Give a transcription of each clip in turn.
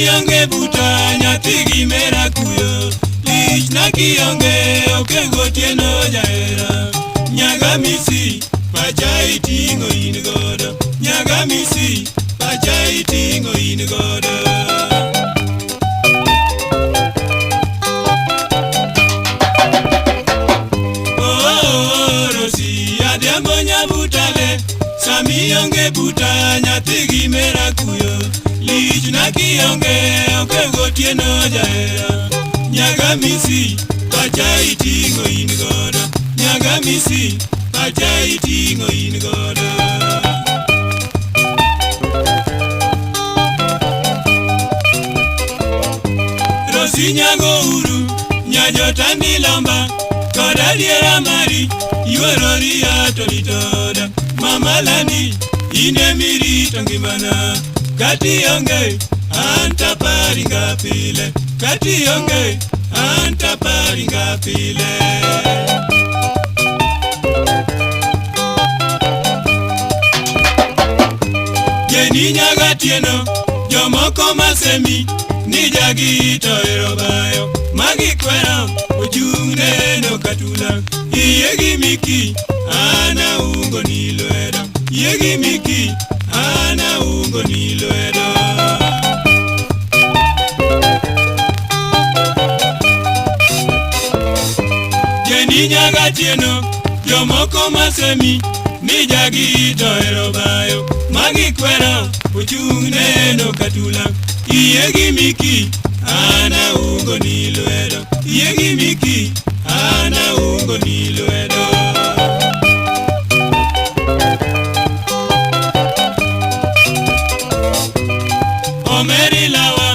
kionge buta nyathi gimera kuyo lich na kionge oke gotieno jaera nyaga misi pacha itingo in godo nyaga misi pacha itingo in godo Rosi adembo nyabutale sami yonge buta nyathi gimera kuyo lich na kionge oke gotieno jaera nyaga misi pacha itingo in godo nyaga misi pacha itingo in godo Rosi nyago uru nyajotani lamba koda diera mari yuerori atolitoda mamalani ine mirito ngimana kati yonge anta paringa pile kati yonge anta paringa pile Jeni nyaga tieno jomoko masemi ni jagi to erobayo magi kweno ujune no katula iyegi miki ana ungo ni lwedo iyegi miki ana ungo ni lwedo Jeni nyaga tieno jomoko masemi ni jagi to erobayo magi kweno ujune no katula iyegi miki ana ungo ni lwedo iyegi miki ana ungo ni lwedo Omeri lawa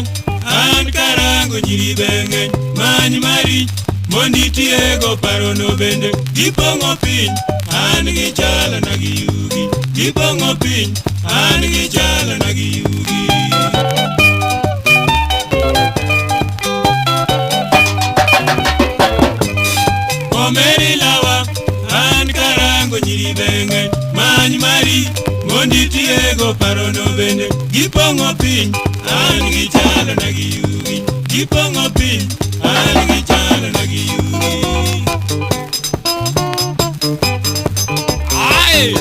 an karango nyiri benge many mari monditie go parono bende gipongo piny an gi chala na gi yugi gipongo piny an gi chala na gi yugi Omeri lawa an karango nyiri benge many mari monditie go parono bende gipongo piny an gi chala na gi yugi gipongo piny an gi chala na gi yugi Ai